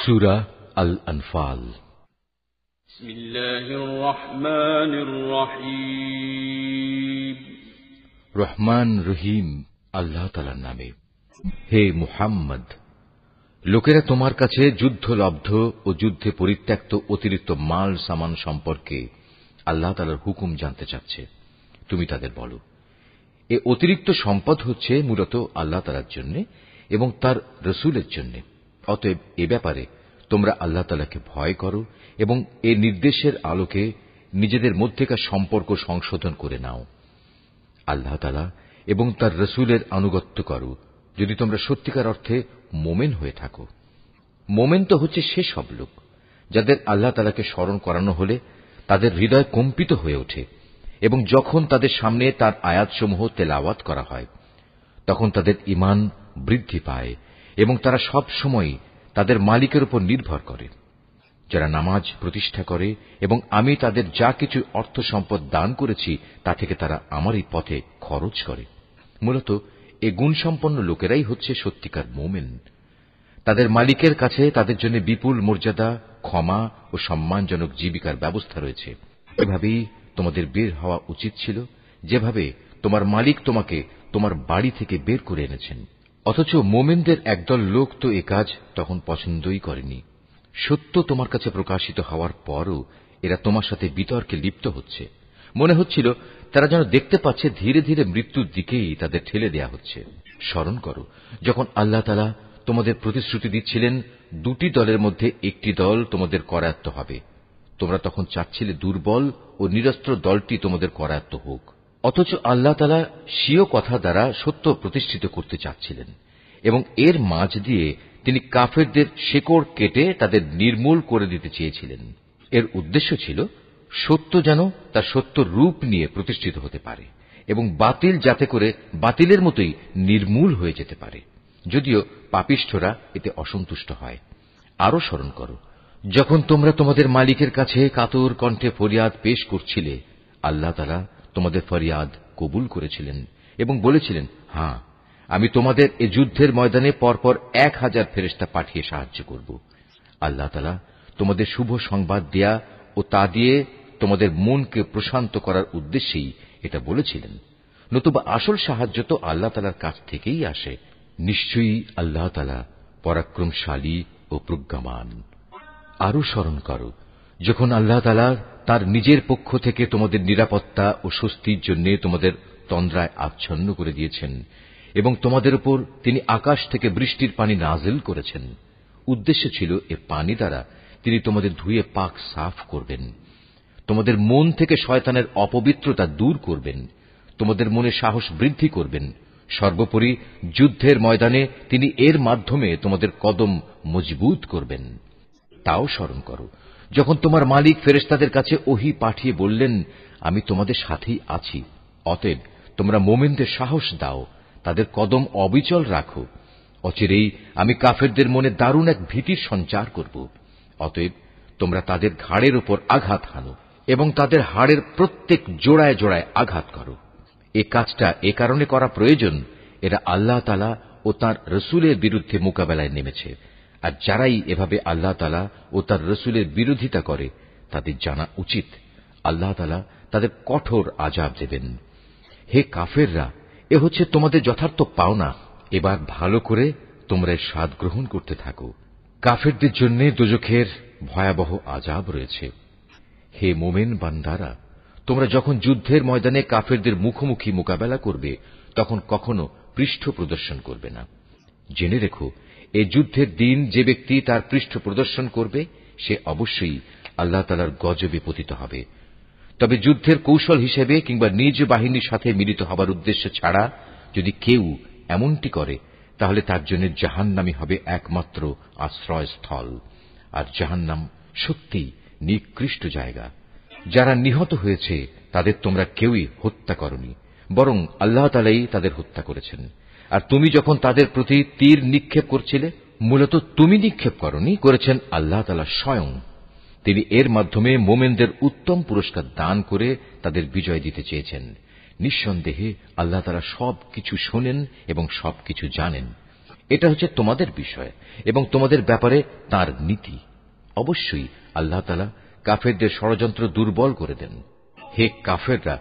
সূরা আল আনফাল। বিসমিল্লাহির রহমানির রহিম। রহমান রহিম আল্লাহ তাআলার নামে। হে মুহাম্মদ, লোকেরা তোমার কাছে যুদ্ধলব্ধ ও যুদ্ধে পরিত্যক্ত অতিরিক্ত মাল সামান সম্পর্কে আল্লাহ তাআলার হুকুম জানতে চাচ্ছে। তুমি তাদের বলো, এ অতিরিক্ত সম্পদ হচ্ছে মূলত আল্লাহ তাআলার জন্য এবং তার রাসূলের জন্য। অতএব এ ব্যাপারে তোমরা আল্লাহ তাআলাকে ভয় করো এবং এ নির্দেশের আলোকে নিজেদের মধ্যেকার সম্পর্ক সংশোধন করে নাও। আল্লাহ তাআলা এবং তার রাসূলের আনুগত্য করো যদি তোমরা সত্যিকার অর্থে মোমেন হয়ে থাকো। মোমেন তো হচ্ছে সেসব লোক যাদের আল্লাহ তাআলাকে স্মরণ করানো হলে তাদের হৃদয় কম্পিত হয়ে ওঠে এবং যখন তাদের সামনে তার আয়াতসমূহ তেলাওয়াত করা হয় তখন তাদের ঈমান বৃদ্ধি পায় এবং তারা সব সময় তাদের মালিকের উপর নির্ভর করে। যারা নামাজ প্রতিষ্ঠা করে এবং আমি তাদের যা কিছু অর্থ সম্পদ দান করেছি তা থেকে তারা আমারই পথে খরচ করে। মূলত এ গুণসম্পন্ন লোকেরাই হচ্ছে সত্যিকার মোমেন। তাদের মালিকের কাছে তাদের জন্য বিপুল মর্যাদা, ক্ষমা ও সম্মানজনক জীবিকার ব্যবস্থা রয়েছে। এভাবেই তোমাদের বের হওয়া উচিত ছিল, যেভাবে তোমার মালিক তোমাকে তোমার বাড়ি থেকে বের করে এনেছেন। অথচ মোমেনদের একদল লোক তো এ কাজ তখন পছন্দই করেনি। সত্য তোমার কাছে প্রকাশিত হওয়ার পরও এরা তোমার সাথে বিতর্কে লিপ্ত হচ্ছে। মনে হচ্ছিল তারা যেন দেখতে পাচ্ছে ধীরে ধীরে মৃত্যুর দিকেই তাদের ঠেলে দেয়া হচ্ছে। স্মরণ করো, যখন আল্লাহ তাআলা তোমাদের প্রতিশ্রুতি দিচ্ছিলেন দুটি দলের মধ্যে একটি দল তোমাদের করায়ত্ত হবে, তোমরা তখন চাচ্ছিলে দুর্বল ও নিরস্ত্র দলটি তোমাদের করায়ত্ত হোক। অথচ আল্লাহ তাআলা স্বীয় কথা দ্বারা সত্য প্রতিষ্ঠিত করতে চাচ্ছিলেন এবং এর মাঝ দিয়ে তিনি কাফেরদের শেকড় কেটে তাদের নির্মূল করে দিতে চেয়েছিলেন। এর উদ্দেশ্য ছিল সত্য যেন তার সত্য রূপ নিয়ে প্রতিষ্ঠিত হতে পারে এবং বাতিল যাতে করে বাতিলের মতোই নির্মূল হয়ে যেতে পারে, যদিও পাপিষ্ঠরা এতে অসন্তুষ্ট হয়। আরো স্মরণ করো, যখন তোমরা তোমাদের মালিকের কাছে কাতর কণ্ঠে ফরিয়াদ পেশ করছিলে, আল্লাহ তাআলা তোমাদের ফরিয়াদ কবুল করেছিলেন এবং বলেছিলেন, হ্যাঁ, আমি তোমাদের এ যুদ্ধের ময়দানে পরপর 1000 ফেরেশতা পাঠিয়ে সাহায্য করব। আল্লাহ তাআলা তোমাদের শুভ সংবাদ দেয়া ও তা দিয়ে তোমাদের মনকে প্রশান্ত করার উদ্দেশ্যেই এটা বলেছিলেন, নতুবা আসল সাহায্য তো আল্লাহ তাআলার কাছ থেকেই আসে। নিশ্চয়ই আল্লাহ তাআলা পরাক্রমশালী ও প্রজ্ঞামান। আরো স্মরণ করো, যখন আল্লাহ তাআলা তার নিজের পক্ষ থেকে তোমাদের নিরাপত্তা ও স্বস্তির জন্য তোমাদের তন্দ্রায় আচ্ছন্ন করে দিয়েছেন এবং তোমাদের উপর তিনি আকাশ থেকে বৃষ্টির পানি নাযিল করেছেন। উদ্দেশ্য ছিল এ পানি দ্বারা তিনি তোমাদের ধুয়ে পাক সাফ করবেন, তোমাদের মন থেকে শয়তানের অপবিত্রতা দূর করবেন, তোমাদের মনে সাহস বৃদ্ধি করবেন। সর্বোপরি যুদ্ধের ময়দানে তিনি এর মাধ্যমে তোমাদের কদম মজবুত করবেন। তাও স্মরণ করো, যখন তোমার মালিক ফেরেশতাদের কাছে ওহী পাঠিয়ে বললেন, আমি তোমাদের সাথেই আছি, অতএব তোমরা মোমেনদের সাহস দাও, তাদের কদম অবিচল রাখো। অচিরেই আমি কাফেরদের মনে দারুণ এক ভীতির সঞ্চার করব। অতএব তোমরা তাদের ঘাড়ের উপর আঘাত হানো এবং তাদের হাড়ের প্রত্যেক জোড়ায় জোড়ায় আঘাত করো। এ কাজটা এ কারণে করা প্রয়োজন, এরা আল্লাহ তাআলা ও তাঁর রাসূলের বিরুদ্ধে মোকাবেলায় নেমেছে, আর যারাই এভাবে আল্লাহ তাআলা ও তার রাসূলের বিরোধিতা করে তাদের জানা উচিত আল্লাহ তাআলা তাদের কঠোর আযাব দেবেন। হে কাফেররা, এ হচ্ছে তোমাদের যথার্থ পাওনা। এবার ভালো করে তোমরা এর স্বাদ গ্রহণ করতে থাকো। কাফেরদের জন্য দোজখের ভয়াবহ আযাব রয়েছে। হে মোমেন বান্দারা, তোমরা যখন যুদ্ধের ময়দানে কাফেরদের মুখোমুখি মোকাবেলা করবে তখন কখনো পৃষ্ঠ প্রদর্শন করবে না। জেনে রেখো, এই যুদ্ধের দিন যে ব্যক্তি তার পৃষ্ঠ প্রদর্শন করবে সে অবশ্যই আল্লাহ তাআলার গজবে পতিত হবে। তবে যুদ্ধের কৌশল হিসেবে কিংবা নিজ বাহিনীর সাথে মিলিত হবার উদ্দেশ্য ছাড়া যদি কেউ এমনটি করে তাহলে তার জন্য জাহান্নামই হবে একমাত্র আশ্রয়স্থল, আর জাহান্নাম সত্যিই নিকৃষ্ট জায়গা। যারা নিহত হয়েছে তাদের তোমরা কেউই হত্যা করনি, বরং আল্লাহ তাআলাই তাদের হত্যা করেছেন। আর তুমি যখন তাদের প্রতি তীর নিক্ষেপ করছিলে, মূলত তুমি নিক্ষেপ করনি, করেছেন আল্লাহ তাআলা স্বয়ং। তিনি এর মাধ্যমে মোমেনদের উত্তম পুরস্কার দান করে তাদের বিজয় দিতে চেয়েছেন। নিঃসন্দেহে আল্লাহ তাআলা সবকিছু শোনেন এবং সবকিছু জানেন। এটা হচ্ছে তোমাদের বিষয় এবং তোমাদের ব্যাপারে তার নীতি। অবশ্যই আল্লাহ তাআলা কাফেরদের ষড়যন্ত্র দুর্বল করে দেন। হে কাফেররা,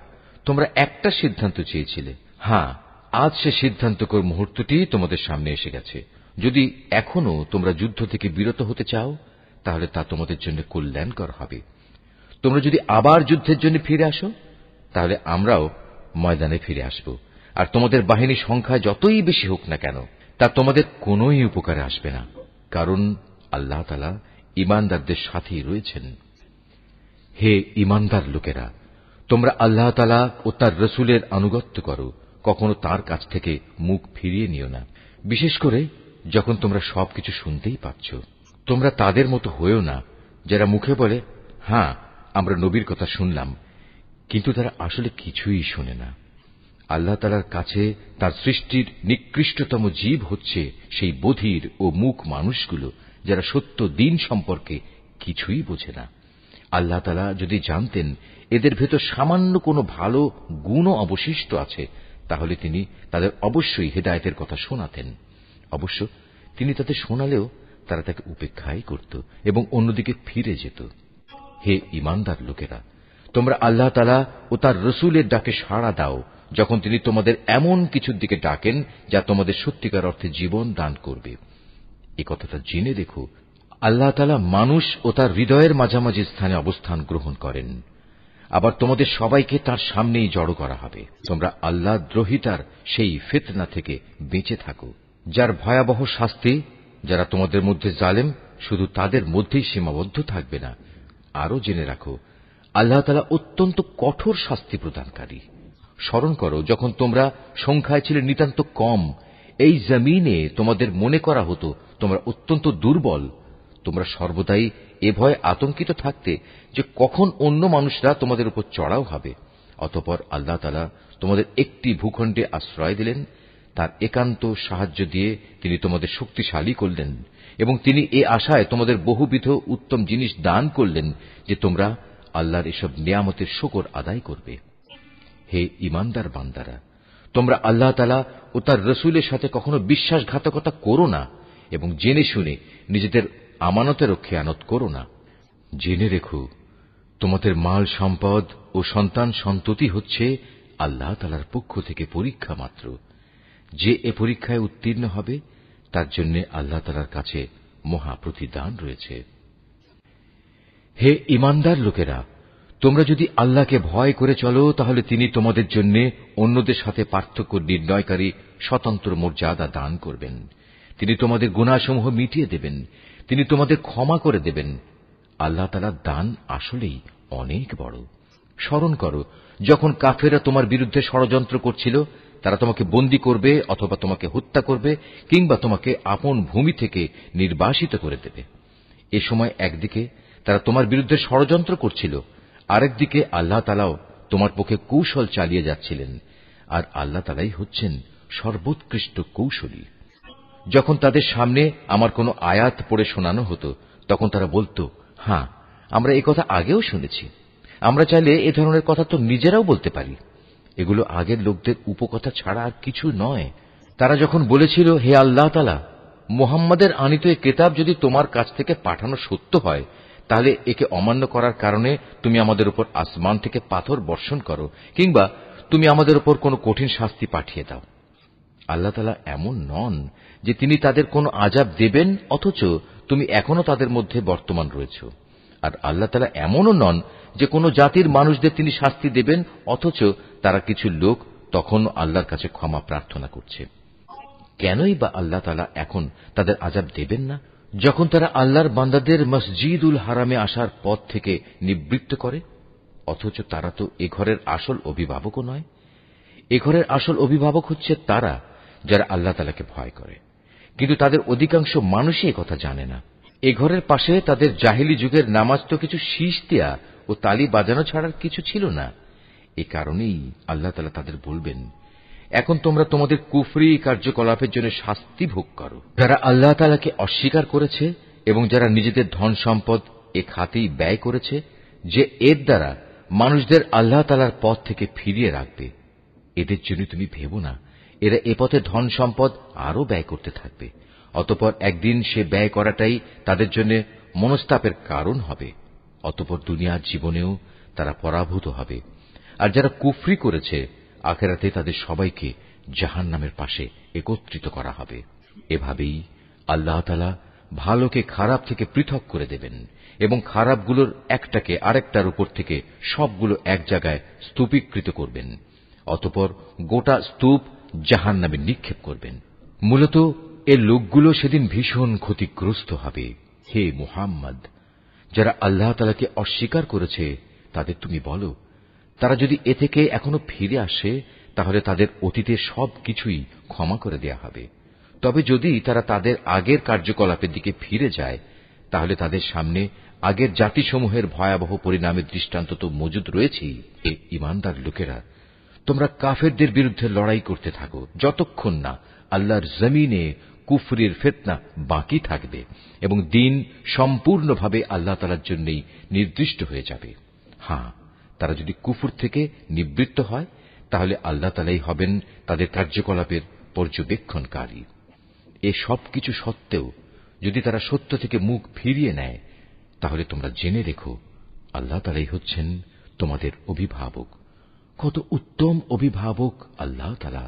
তোমরা একটা সিদ্ধান্ত চেয়েছিলে, হ্যাঁ, আজ সে সিদ্ধান্তকর মুহূর্তটি তোমাদের সামনে এসে গেছে। যদি এখনো তোমরা যুদ্ধ থেকে বিরত হতে চাও, তাহলে তা তোমাদের জন্য কল্যাণকর হবে। তোমরা যদি আবার যুদ্ধের জন্য ফিরে আসো, তাহলে আমরাও ময়দানে ফিরে আসব। আর তোমাদের বাহিনীর সংখ্যা যতই বেশি হোক না কেন, তা তোমাদের কোনোই উপকারে আসবে না, কারণ আল্লাহ তাআলা ঈমানদারদের সাথেই রয়েছেন। হে ঈমানদার লোকেরা, তোমরা আল্লাহ তাআলা ও তার রাসূলের আনুগত্য করো, কখনো তার কাছ থেকে মুখ ফিরিয়ে নিও না, বিশেষ করে যখন তোমরা সবকিছু শুনতেই পাচ্ছ। তোমরা তাদের মতো হয়েও না, যারা মুখে বলে, হ্যাঁ, আমরা নবীর কথা শুনলাম, কিন্তু তারা আসলে কিছুই শোনে না। আল্লাহ তাআলার কাছে তার সৃষ্টির নিকৃষ্টতম জীব হচ্ছে সেই বধির ও মূক মানুষগুলো, যারা সত্য দ্বীন সম্পর্কে কিছুই বোঝে না। আল্লাহ তাআলা যদি জানতেন এদের ভেতর সামান্য কোনো ভালো গুণও অবশিষ্ট আছে, তাহলে তিনি তাদের অবশ্যই হেদায়েতের কথা শোনাতেন। অবশ্য তিনি তাদের শোনালেও তারা তাকে উপেক্ষাই করত এবং অন্যদিকে ফিরে যেত। হে ঈমানদার লোকেরা, তোমরা আল্লাহ তাআলা ও তার রাসূলের ডাকে সাড়া দাও, যখন তিনি তোমাদের এমন কিছুর দিকে ডাকেন যা তোমাদের সত্যিকার অর্থে জীবন দান করবে। এই কথাটা জেনে দেখো, আল্লাহ তাআলা মানুষ ও তার হৃদয়ের মাঝামাঝি স্থানে অবস্থান গ্রহণ করেন। আবার তোমাদের সবাইকে তার সামনেই জড়ো করা হবে। তোমরা আল্লাহ দ্রোহিতার সেই ফিতনা থেকে বেঁচে থাকো, যার ভয়াবহ শাস্তি যারা তোমাদের মধ্যে জালেম শুধু তাদের মধ্যেই সীমাবদ্ধ থাকবে না। আরো জেনে রাখো, আল্লাহ তাআলা অত্যন্ত কঠোর শাস্তি প্রদানকারী। স্মরণ করো, যখন তোমরা সংখ্যায় ছিলে নিতান্ত কম, এই জমিনে তোমাদের মনে করা হতো তোমরা অত্যন্ত দুর্বল। তোমরা সর্বদাই এ ভয়ে আতঙ্কিত থাকতে যে কখন অন্য মানুষরা তোমাদের উপর চড়াও হবে। অতঃপর আল্লাহ তাআলা তোমাদের একটি ভূখণ্ডে আশ্রয় দিলেন, তার একান্ত সাহায্য দিয়ে তিনি তোমাদের শক্তিশালী করলেন এবং তিনি এ আশায় তোমাদের বহুবিধ উত্তম জিনিস দান করলেন যে তোমরা আল্লাহর এসব নিয়ামতের শুকর আদায় করবে। হে ঈমানদার বান্দারা, তোমরা আল্লাহ তাআলা ও তার রাসূলের সাথে কখনো বিশ্বাসঘাতকতা করো না এবং জেনে শুনে নিজেদের আমানতেরও খেয়ানত করো না। জেনে রেখো, তোমাদের মাল সম্পদ ও সন্তান সন্ততি হচ্ছে আল্লাহ তাআলার পক্ষ থেকে পরীক্ষা মাত্র। যে এ পরীক্ষায় উত্তীর্ণ হবে তার জন্য আল্লাহ তাআলার কাছে মহা প্রতিদান রয়েছে। হে ঈমানদার লোকেরা, তোমরা যদি আল্লাহকে ভয় করে চলো, তাহলে তিনি তোমাদের জন্য অন্যদের সাথে পার্থক্য নির্ণয়কারী স্বতন্ত্র মর্যাদা দান করবেন। তিনি তোমাদের গুনাহসমূহ মিটিয়ে দেবেন, তিনি তোমাদের ক্ষমা করে দেবেন। আল্লাহ তাআলার দান আসলেই অনেক বড়। স্মরণ করো, যখন কাফেররা তোমার বিরুদ্ধে ষড়যন্ত্র করছিল, তারা তোমাকে বন্দী করবে অথবা তোমাকে হত্যা করবে কিংবা তোমাকে আপন ভূমি থেকে নির্বাসিত করে দেবে। এ সময় একদিকে তারা তোমার বিরুদ্ধে ষড়যন্ত্র করছিল, আরেকদিকে আল্লাহ তাআলাও তোমার পক্ষে কৌশল চালিয়ে যাচ্ছিলেন। আর আল্লাহ তাআলাই হচ্ছেন সর্বোৎকৃষ্ট কৌশলী। যখন তাদের সামনে আমার কোনো আয়াত পড়ে শোনানো হতো, তখন তারা বলতো, হ্যাঁ, আমরা এ কথা আগেও শুনেছি, আমরা চাইলে এ ধরনের কথা তো নিজেরাও বলতে পারি। এগুলো আগের লোকদের উপকথা ছাড়া আর কিছু নয়। তারা যখন বলেছিল, হে আল্লাহ তাআলা, মুহাম্মাদের আনিত এ কিতাব যদি তোমার কাছ থেকে পাঠানো সত্য হয়, তাহলে একে অমান্য করার কারণে তুমি আমাদের উপর আসমান থেকে পাথর বর্ষণ করো কিংবা তুমি আমাদের উপর কোনো কঠিন শাস্তি পাঠিয়ে দাও। আল্লাহ তাআলা এমন নন যে তিনি তাদের কোনো আযাব দেবেন অথচ তুমি এখনো তাদের মধ্যে বর্তমান রয়েছ। আর আল্লাহ তাআলা এমনও নন যে কোনো জাতির মানুষদের তিনি শাস্তি দেবেন অথচ তারা কিছু লোক তখন আল্লাহর কাছে ক্ষমা প্রার্থনা করছে। কেনই বা আল্লাহ তাআলা এখন তাদের আযাব দেবেন না, যখন তারা আল্লাহর বান্দাদের মসজিদুল হারামে আসার পথ থেকে নিবৃত্ত করে? অথচ তারা তো এ ঘরের আসল অভিভাবকও নয়। এ ঘরের আসল অভিভাবক হচ্ছে তারা যারা আল্লাহ তাআলাকে ভয় করে, কিন্তু তাদের অধিকাংশ মানুষই একথা জানে না। এ ঘরের পাশে তাদের জাহিলি যুগের নামাজ তো কিছু শীষ দেয়া ও তালি বাজানো ছাড়ার কিছু ছিল না। এ কারণেই আল্লাহ তাআলা তাদের বলবেন, এখন তোমরা তোমাদের কুফরি কার্যকলাপের জন্য শাস্তি ভোগ করো। যারা আল্লাহ তাআলাকে অস্বীকার করেছে এবং যারা নিজেদের ধন সম্পদ এ খাতেই ব্যয় করেছে, যে এর দ্বারা মানুষদের আল্লাহ তাআলার পথ থেকে ফিরিয়ে রাখবে, এদের জন্য তুমি ভেবো না এরা এ পথে ধন সম্পদ আরো ব্যয় করতে থাকবে। অতঃপর একদিন সে ব্যয় করাটাই তাদের জন্য মনস্তাপের কারণ হবে। অতঃপর দুনিয়ার জীবনেও তারা পরাভূত হবে। আর যারা কুফরি করেছে, আখিরাতে তাদের সবাইকে জাহান্নামের পাশে একত্রিত করা হবে। এভাবেই আল্লাহ তাআলা ভালোকে খারাপ থেকে পৃথক করে দেবেন এবং খারাপগুলোর একটাকে আরেকটার উপর থেকে সবগুলো এক জায়গায় স্তূপীকৃত করবেন। অতঃপর গোটা স্তূপ জাহান্নামে নিক্ষেপ করবেন। মূলত এর লোকগুলো সেদিন ভীষণ ক্ষতিগ্রস্ত হবে। হে মুহাম্মদ, যারা আল্লাহ তাআলাকে অস্বীকার করেছে তাদের তুমি বলো, তারা যদি এ থেকে এখনো ফিরে আসে তাহলে তাদের অতীতের সবকিছুই ক্ষমা করে দেয়া হবে। তবে যদি তারা তাদের আগের কার্যকলাপের দিকে ফিরে যায় তাহলে তাদের সামনে আগের জাতিসমূহের ভয়াবহ পরিণামের দৃষ্টান্ত তো মজুদ রয়েছেই। এ ঈমানদার লোকেরা, তোমরা কাফেরদের বিরুদ্ধে লড়াই করতে থাকো যতক্ষণ না আল্লাহর জমিনে কুফরির ফিতনা বাকি থাকবে এবং দ্বীন সম্পূর্ণভাবে আল্লাহ তাআলার জন্যই নির্দিষ্ট হয়ে যাবে। হ্যাঁ, তারা যদি কুফর থেকে নিবৃত্ত হয় তাহলে আল্লাহ তাআলাই হবেন তাদের কার্যকলাপের পর্যবেক্ষণকারী। এ সবকিছু সত্ত্বেও যদি তারা সত্য থেকে মুখ ফিরিয়ে নেয় তাহলে তোমরা জেনে রেখো, আল্লাহ তাআলাই হচ্ছেন তোমাদের অভিভাবক। কত উত্তম অভিভাবক আল্লাহ তাআলা,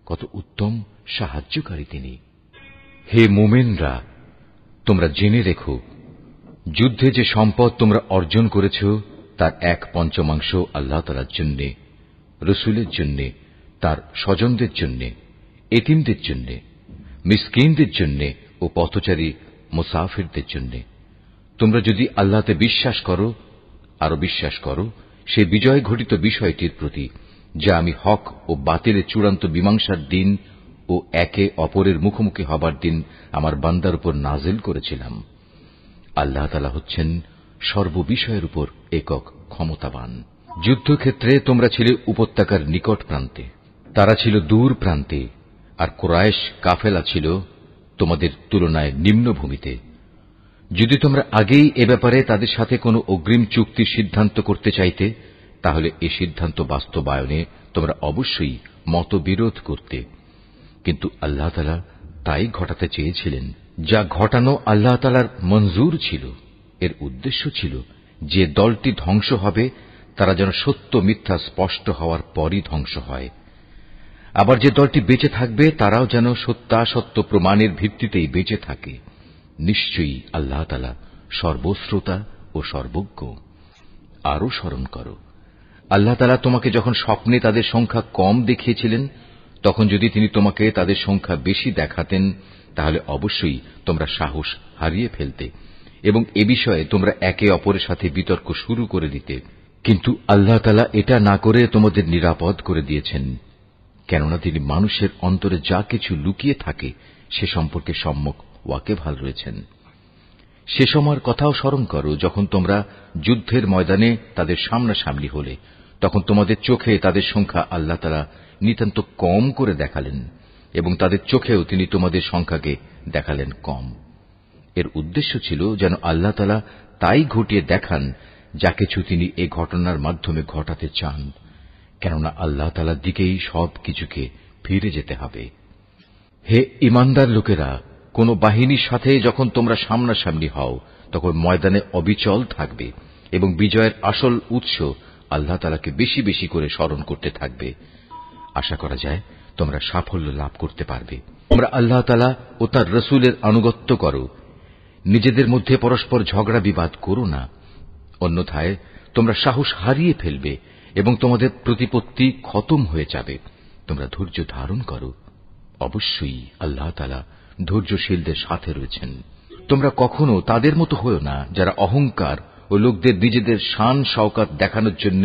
কত উত্তম সাহায্যকারী তিনি। হে মুমিনরা, তোমরা জেনে রেখো, যুদ্ধে যে সম্পদ তোমরা অর্জন করেছ তার 1/5 আল্লাহ তাআলার জন্য, রাসূলের জন্য, তার স্বজনদের জন্য, এতিমদের জন্য, মিসকিনদের জন্য ও পথচারী মুসাফিরদের জন্য। তোমরা যদি আল্লাহতে বিশ্বাস করো, আরো বিশ্বাস করো সেই বিজয় ঘটিত বিষয়টির প্রতি যা আমি হক ও বাতিলের চূড়ান্ত মীমাংসার দিন ও একে অপরের মুখোমুখি হবার দিন আমার বান্দার উপর নাজিল করেছিলাম। আল্লাহ তাআলা হচ্ছেন সর্ববিষয়ের উপর একক ক্ষমতাবান। যুদ্ধক্ষেত্রে তোমরা ছিলে উপত্যকার নিকট প্রান্তে, তারা ছিল দূর প্রান্তে, আর কুরাইশ কাফেলা ছিল তোমাদের তুলনায় নিম্নভূমিতে। যদি তোমরা আগেই এ ব্যাপারে তাদের সাথে কোনো অগ্রিম চুক্তির সিদ্ধান্ত করতে চাইতে তাহলে এ সিদ্ধান্ত বাস্তবায়নে তোমরা অবশ্যই মতবিরোধ করতে, কিন্তু আল্লাহ তাআলা তাই ঘটাতে চেয়েছিলেন। যা ঘটানো আল্লাহ তাআলার মঞ্জুর ছিল। এর উদ্দেশ্য ছিল যে দলটি ধ্বংস হবে তারা যেন সত্য মিথ্যা স্পষ্ট হওয়ার পরই ধ্বংস হয়, আবার যে দলটি বেঁচে থাকবে তারাও যেন সত্যাসত্য প্রমাণের ভিত্তিতেই বেঁচে থাকে। নিশ্চয়ই আল্লাহ তাআলা সর্বশ্রোতা ও সর্বজ্ঞ। আরো স্মরণ করো, আল্লাহ তাআলা তোমাকে যখন স্বপ্নে তাদের সংখ্যা কম দেখিয়েছিলেন, তখন যদি তিনি তোমাকে তাদের সংখ্যা বেশি দেখাতেন তাহলে অবশ্যই তোমরা সাহস হারিয়ে ফেলতে এবং এ বিষয়ে তোমরা একে অপরের সাথে বিতর্ক শুরু করে দিতে। কিন্তু আল্লাহ তাআলা এটা না করে তোমাদের নিরাপদ করে দিয়েছেন, কেননা তিনি মানুষের অন্তরে যা কিছু লুকিয়ে থাকে সে সম্পর্কে সম্যক ওয়াকিবহাল রয়েছেন। সে সময়ের কথাও স্মরণ করো যখন তোমরা যুদ্ধের ময়দানে তাদের সামনাসামনি হলে, তখন তোমাদের চোখে তাদের সংখ্যা আল্লাহ তাআলা নিতান্ত কম করে দেখালেন এবং তাদের চোখেও তিনি তোমাদের সংখ্যাকে দেখালেন কম। এর উদ্দেশ্য ছিল যেন আল্লাহ তাআলা তাই ঘটিয়ে দেখান যা কিছু তিনি এ ঘটনার মাধ্যমে ঘটাতে চান, কেননা আল্লাহ তাআলার দিকেই সব কিছুকে ফিরে যেতে হবে। হে ঈমানদার লোকেরা, কোন বাহিনীর সাথে যখন তোমরা সামনাসামনি হও তখন ময়দানে অবিচল থাকবে এবং বিজয়ের আসল উৎস আল্লাহ তাআলাকে বেশি বেশি করে স্মরণ করতে থাকবে। আশা করা যায় তোমরা সাফল্য লাভ করতে পারবে। তোমরা আল্লাহ তাআলা ও তার রাসূলের আনুগত্য করো, নিজেদের মধ্যে পরস্পর ঝগড়া বিবাদ করো না, অন্যথায় তোমরা সাহস হারিয়ে ফেলবে এবং তোমাদের প্রতিপত্তি খতম হয়ে যাবে। তোমরা ধৈর্য ধারণ করো, অবশ্যই আল্লাহ তাআলা ধৈর্যশীলদের সাথে রয়েছেন। তোমরা কখনো তাদের মতো হয়ো না যারা অহংকার ও লোকদের নিজেদের শান শওকত দেখানোর জন্য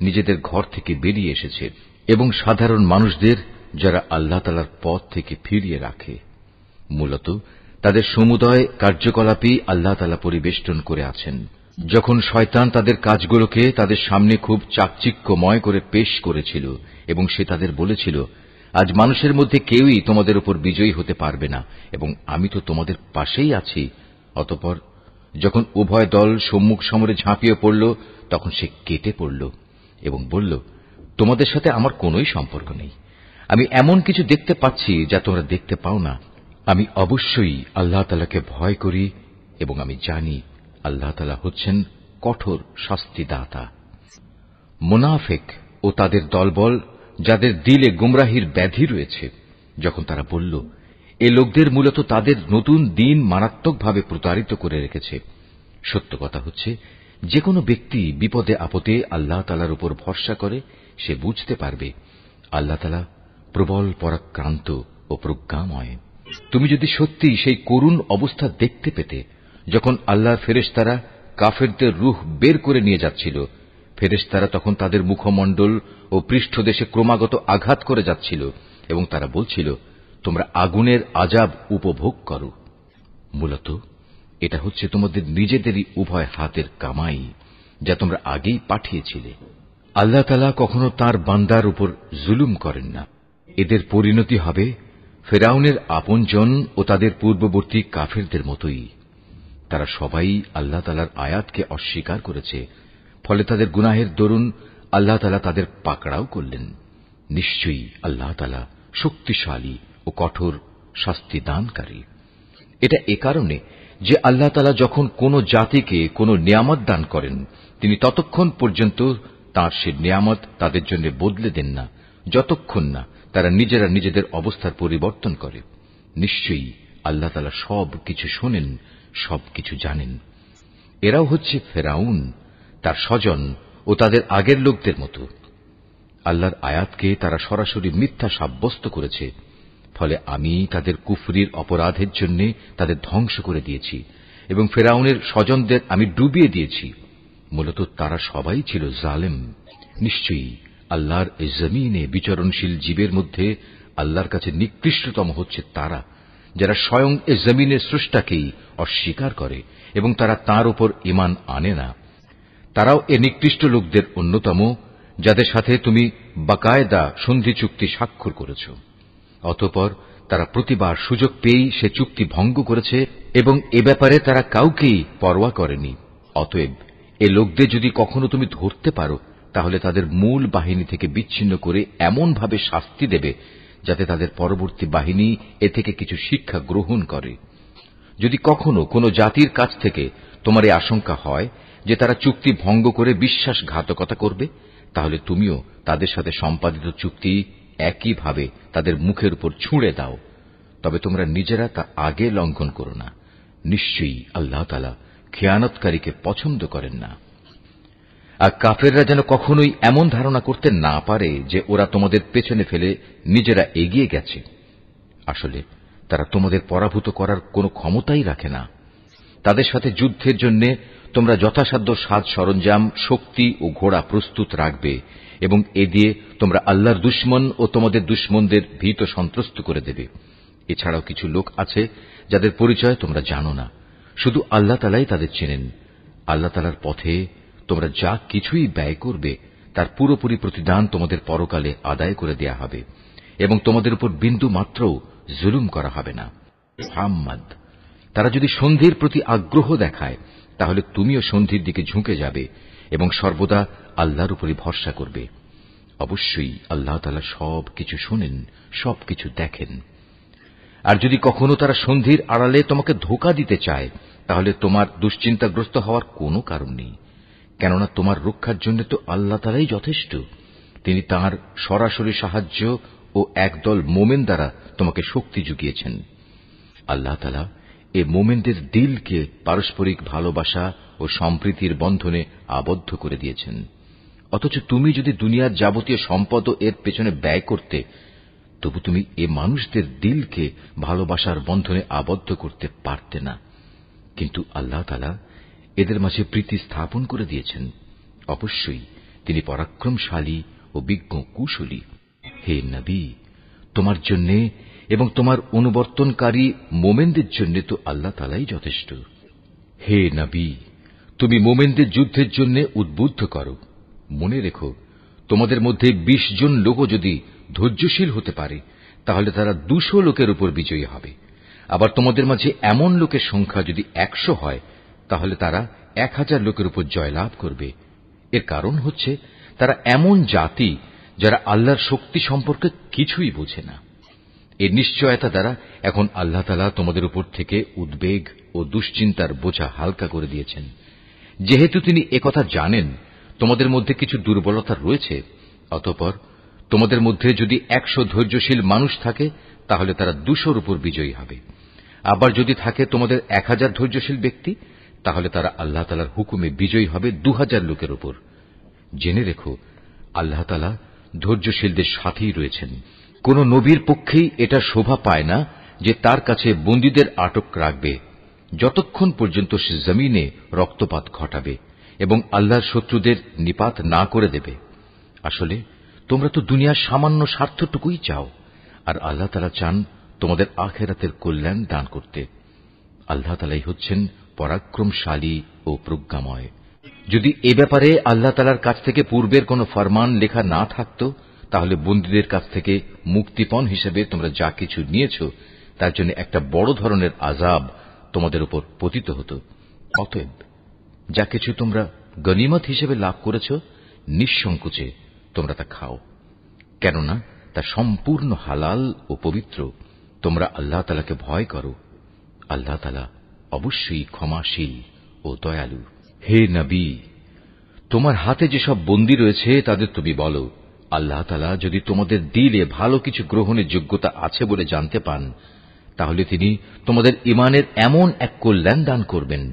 নিজেদের ঘর থেকে বেরিয়ে এসেছে এবং সাধারণ মানুষদের যারা আল্লাহ তাআলার পথ থেকে ফিরিয়ে রাখে। মূলত তাদের সমুদয় কার্যকলাপই আল্লাহ তাআলা পরিবেষ্টন করে আছেন। যখন শয়তান তাদের কাজগুলোকে তাদের সামনে খুব চাকচিক্যময় করে পেশ করেছিল এবং সে তাদের বলেছিল, আজ মানুষের মধ্যে কেউই তোমাদের উপর বিজয়ী হতে পারবে না এবং আমি তো তোমাদের পাশেই আছি। অতঃপর যখন উভয় দল সম্মুখ সমরে ঝাঁপিয়ে পড়ল তখন সে কেটে পড়ল এবং বলল, তোমাদের সাথে আমার কোনোই সম্পর্ক নেই। আমি এমন কিছু দেখতে পাচ্ছি যা তোমরা দেখতে পাও না। আমি অবশ্যই আল্লাহ তাআলাকে ভয় করি এবং আমি জানি আল্লাহ তাআলা হচ্ছেন কঠোর শাস্তিদাতা। মুনাফিক ও তাদের দলবল, যাদের দিলে গুমরাহির ব্যাধি রয়েছে, যখন তারা বলল, এ লোকদের মূলত তাদের নতুন দিন মারাত্মকভাবে প্রতারিত করে রেখেছে। সত্য কথা হচ্ছে, যে কোনো ব্যক্তি বিপদে আপদে আল্লাহ তাআলার উপর ভরসা করে সে বুঝতে পারবে আল্লাহ তাআলা প্রবল পরাক্রান্ত ও প্রজ্ঞাময়। তুমি যদি সত্যি সেই করুণ অবস্থা দেখতে পেতে, যখন আল্লাহর ফেরেশতারা কাফেরদের রূহ বের করে নিয়ে যাচ্ছিল, ফেরেশতারা তখন তাদের মুখমণ্ডল ও পৃষ্ঠদেশে ক্রমাগত আঘাত করে যাচ্ছিল এবং তারা বলছিল, তোমরা আগুনের আযাব উপভোগ করো। মূলত এটা হচ্ছে তোমাদের নিজেদেরই উভয় হাতের কামাই, যা তোমরা আগেই পাঠিয়েছিলে। আল্লাহ তাআলা কখনো তাঁর বান্দার উপর জুলুম করেন না। এদের পরিণতি হবে ফেরাউনের আপনজন ও তাদের পূর্ববর্তী কাফেরদের মতোই। তারা সবাই আল্লাহ তাআলার আয়াতকে অস্বীকার করেছে, ফলে তাদের গুনাহের দরুন আল্লাহ তাআলা তাদের পাকড়াও করলেন। নিশ্চয়ই আল্লাহ তাআলা শক্তিশালী ও কঠোর শাস্তিদানকারী। এটা এ কারণে যে আল্লাহ তাআলা যখন কোন জাতিকে কোন নিয়ামত দান করেন, তিনি ততক্ষণ পর্যন্ত তাঁর সে নিয়ামত তাদের জন্য বদলে দেন না, যতক্ষণ না তারা নিজেরা নিজেদের অবস্থার পরিবর্তন করে। নিশ্চয়ই আল্লাহ তাআলা সব কিছু শোনেন, সবকিছু জানেন। এরাও হচ্ছে ফেরাউন, তার স্বজন ও তাদের আগের লোকদের মতো। আল্লাহর আয়াতকে তারা সরাসরি মিথ্যা সাব্যস্ত করেছে, ফলে আমি তাদের কুফরির অপরাধের জন্য তাদের ধ্বংস করে দিয়েছি এবং ফেরাউনের স্বজনদের আমি ডুবিয়ে দিয়েছি। মূলত তারা সবাই ছিল জালেম। নিশ্চয়ই আল্লাহর এই জমিনে বিচরণশীল জীবের মধ্যে আল্লাহর কাছে নিকৃষ্টতম হচ্ছে তারা, যারা স্বয়ং এ জমিনের স্রষ্টাকেই অস্বীকার করে এবং তারা তাঁর উপর ঈমান আনে না। তারাও এ নিকৃষ্ট লোকদের অন্যতম, যাদের সাথে তুমি বাকায়দা সন্ধি চুক্তি স্বাক্ষর করেছ। অতঃপর তারা প্রতিবার সুযোগ পেয়েই সে চুক্তি ভঙ্গ করেছে এবং এ ব্যাপারে তারা কাউকেই পরোয়া করেনি। অতএব এ লোকদের যদি কখনো তুমি ধরতে পারো, তাহলে তাদের মূল বাহিনী থেকে বিচ্ছিন্ন করে এমন ভাবে শাস্তি দেবে যাতে তাদের পরবর্তী বাহিনী এ থেকে কিছু শিক্ষা গ্রহণ করে। যদি কখনো কোনো জাতির কাছ থেকে তোমার এই আশঙ্কা হয় যে তারা চুক্তি ভঙ্গ করে বিশ্বাসঘাতকতা করবে, তাহলে তুমিও তাদের সাথে সম্পাদিত চুক্তি একইভাবে তাদের মুখের উপর ছুঁড়ে দাও। তবে তোমরা নিজেরা তা আগে লঙ্ঘন করো না। নিশ্চয়ই আল্লাহ তাআলা খেয়ানতকারীকে পছন্দ করেন না। আর কাফেররা যেন কখনোই এমন ধারণা করতে না পারে যে ওরা তোমাদের পেছনে ফেলে নিজেরা এগিয়ে গেছে। আসলে তারা তোমাদের পরাভূত করার কোনো ক্ষমতাই রাখে না। তাদের সাথে যুদ্ধের জন্য তোমরা যথাসাধ্য সাজ সরঞ্জাম, শক্তি ও ঘোড়া প্রস্তুত রাখবে এবং এ দিয়ে তোমরা আল্লাহর দুশমন ও তোমাদের দুশমনদের ভীত সন্ত্রস্ত করে দেবে। এছাড়াও কিছু লোক আছে যাদের পরিচয় তোমরা জানো না, শুধু আল্লাহ তাআলাই তাদের চেনেন। আল্লাহ তাআলার পথে তোমরা যা কিছুই ব্যয় করবে তার পুরোপুরি প্রতিদান তোমাদের পরকালে আদায় করে দেয়া হবে এবং তোমাদের উপর বিন্দু মাত্রও জুলুম করা হবে না। মুহাম্মদ, তারা যদি সন্ধির প্রতি আগ্রহ দেখায়, তাহলে তুমিও সন্ধির দিকে ঝুঁকে যাবে এবং সর্বদা আল্লাহর উপরই ভরসা করবে। অবশ্যই আল্লাহ তাআলা সব কিছু শোনেন, সবকিছু দেখেন। আর যদি কখনো তারা সন্ধির আড়ালে তোমাকে ধোঁকা দিতে চায়, তাহলে তোমার দুশ্চিন্তাগ্রস্ত হওয়ার কোনো কারণ নেই, কেননা তোমার রক্ষার জন্য তো আল্লাহ তাআলাই যথেষ্ট। তিনি তাঁর সরাসরি সাহায্য ও একদল মোমেন দ্বারা তোমাকে শক্তি জুগিয়েছেন। আল্লাহ তাআলা এ মোমেনদের দিলকে পারস্পরিক ভালোবাসা ও সম্প্রীতির বন্ধনে আবদ্ধ করে দিয়েছেন। অথচ তুমি যদি দুনিয়ার যাবতীয় সম্পদ এর পেছনে ব্যয় করতে, তবু তুমি এ মানুষদের দিলকে ভালোবাসার বন্ধনে আবদ্ধ করতে পারতে না। কিন্তু আল্লাহ তাআলা এদের মাঝে প্রীতি স্থাপন করে দিয়েছেন। অবশ্যই তিনি পরাক্রমশালী ও বিজ্ঞ কুশলী। হে নবী, তোমার জন্য এবং তোমার অনুবর্তনকারী মোমেনদের জন্য তো আল্লাহ তাআলাই যথেষ্ট। হে নবী, তুমি মোমেনদের যুদ্ধের জন্য উদ্বুদ্ধ করো। মনে রেখো, তোমাদের মধ্যে 20 জন লোকও যদি ধৈর্যশীল হতে পারে, তাহলে তারা 200 লোকের উপর বিজয়ী হবে। আবার তোমাদের মাঝে এমন লোকের সংখ্যা যদি 100 হয়, তাহলে তারা 1000 লোকের উপর জয়লাভ করবে। এর কারণ হচ্ছে তারা এমন জাতি যারা আল্লাহর শক্তি সম্পর্কে কিছুই বোঝে না। এই নিশ্চয়তা দ্বারা এখন আল্লাহ তাআলা তোমাদের উপর থেকে উদ্বেগ ও দুশ্চিন্তার বোঝা হালকা করে দিয়েছেন। যেহেতু তিনি একথা জানেন তোমাদের মধ্যে কিছু দুর্বলতা রয়েছে, অতঃপর তোমাদের মধ্যে যদি 100 ধৈর্যশীল মানুষ থাকে তাহলে তারা 200-র উপর বিজয়ী হবে। আবার যদি থাকে তোমাদের 1000 ধৈর্যশীল ব্যক্তি, তাহলে তারা আল্লাহ তাআলার হুকুমে বিজয়ী হবে 2000 লোকের উপর। জেনে রেখো, আল্লাহ তাআলা ধৈর্যশীলদের সাথেই রয়েছেন। কোন নবীর পক্ষেই এটা শোভা পায় না যে তার কাছে বন্দীদের আটক রাখবে যতক্ষণ পর্যন্ত সে জমিনে রক্তপাত ঘটাবে এবং আল্লাহর শত্রুদের নিপাত না করে দেবে। আসলে তোমরা তো দুনিয়ার সামান্য স্বার্থটুকুই চাও, আর আল্লাহ তাআলা চান তোমাদের আখিরাতের কল্যাণ দান করতে। আল্লাহ তাআলাই হচ্ছেন পরাক্রমশালী ও প্রজ্ঞাময়। যদি এ ব্যাপারে আল্লাহ তাআলার কাছ থেকে পূর্বের কোন ফরমান লেখা না থাকত, তাহলে বন্দীদের কাছ থেকে মুক্তিপণ হিসেবে তোমরা যা কিছু নিয়েছ তার জন্য একটা বড় ধরনের আযাব তোমাদের উপর পতিত হতো। অতএব যা কিছু তোমরা গনিমত হিসেবে লাভ করেছ, নিঃসংকোচে তোমরা তা খাও, কেননা তা সম্পূর্ণ হালাল ও পবিত্র। তোমরা আল্লাহ তাআলাকে ভয় করো। আল্লাহ তাআলা অবশ্যই ক্ষমাশীল ও দয়ালু। হে নবী, তোমার হাতে যেসব বন্দী রয়েছে তাদের তুমি বলো, আল্লাহ তাআলা যদি তোমাদের দিলে ভালো কিছু গ্রহণের যোগ্যতা আছে বলে জানতে পান, তাহলে তিনি তোমাদের ঈমানের এমন এক কল্যাণ দান করবেন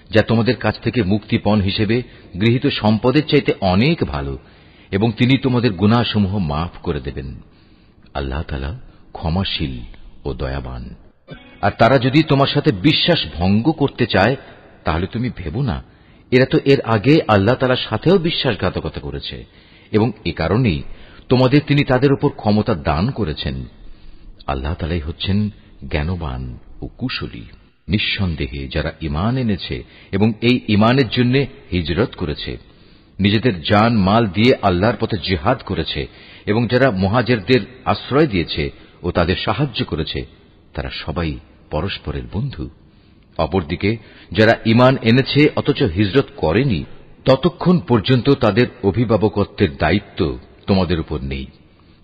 যা তোমাদের কাছ থেকে মুক্তিপণ হিসেবে গৃহীত সম্পদের চাইতে অনেক ভালো, এবং তিনি তোমাদের গুনাহসমূহ মাফ করে দেবেন। আল্লাহ তাআলা ক্ষমাশীল ও দয়াবান। আর তারা যদি তোমার সাথে বিশ্বাস ভঙ্গ করতে চায়, তাহলে তুমি ভেবো না, এরা তো এর আগে আল্লাহ তাআলার সাথেও বিশ্বাসঘাতকতা করেছে, এবং এ কারণেই তোমাদের তিনি তাদের উপর ক্ষমতা দান করেছেন। আল্লাহ তাআলাই হচ্ছেন জ্ঞানবান ও কুশলী। নিঃসন্দেহে যারা ঈমান এনেছে এবং এই ঈমানের জন্য হিজরত করেছে, নিজেদের জান মাল দিয়ে আল্লাহর পথে জিহাদ করেছে, এবং যারা মুহাজিরদের আশ্রয় দিয়েছে ও তাদের সাহায্য করেছে, তারা সবাই পরস্পরের বন্ধু। অপরদিকে যারা ঈমান এনেছে অথচ হিজরত করেনি, ততক্ষণ পর্যন্ত তাদের অভিভাবকত্বের দায়িত্ব তোমাদের উপর নেই।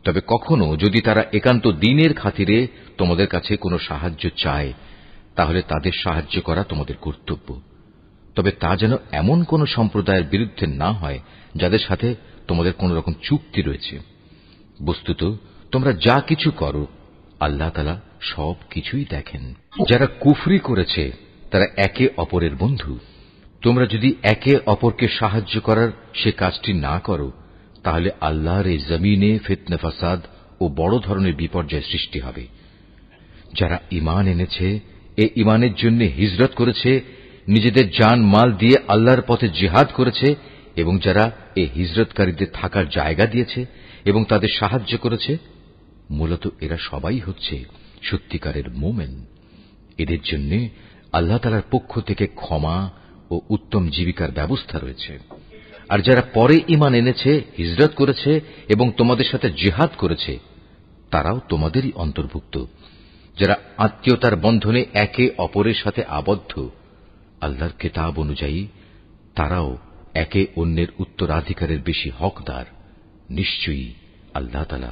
তবে কখনো যদি তারা একান্ত দ্বীনের খাতিরে তোমাদের কাছে কোনো সাহায্য চায়, তাহলে তাদের সাহায্য করা তোমাদের কর্তব্য। তবে তা যেন এমন কোন সম্প্রদায়ের বিরুদ্ধে না হয় যাদের সাথে তোমাদের কোন রকম চুক্তি রয়েছে। বস্তুত তোমরা যা কিছু করো আল্লাহ তাআলা সব কিছুই দেখেন। যারা কুফরি করেছে তারা একে অপরের বন্ধু। তোমরা যদি একে অপরকে সাহায্য করার সে কাজটি না করো, তাহলে আল্লাহর এই জমিনে ফিতনা ফাসাদ ও বড় ধরনের বিপর্যয় সৃষ্টি হবে। যারা ঈমান এনেছে, এ ঈমানের জন্য হিজরত করেছে, নিজেদের জান মাল দিয়ে আল্লাহর পথে জিহাদ করেছে, এবং যারা এই হিজরতকারীদের থাকার জায়গা দিয়েছে এবং তাদের সাহায্য করেছে, মূলত এরা সবাই হচ্ছে সত্যিকারের মুমিন। এদের জন্য আল্লাহ তাআলার পক্ষ থেকে ক্ষমা ও উত্তম জীবিকার ব্যবস্থা রয়েছে। আর যারা পরে ঈমান এনেছে, হিজরত করেছে এবং তোমাদের সাথে জিহাদ করেছে, তারাও তোমাদেরই অন্তর্ভুক্ত। যারা আত্মীয়তার বন্ধনে একে অপরের সাথে আবদ্ধ, আল্লাহর কিতাব অনুযায়ী তারাও একে অন্যের উত্তরাধিকারের বেশি হকদার। নিশ্চয়ই আল্লাহ তাআলা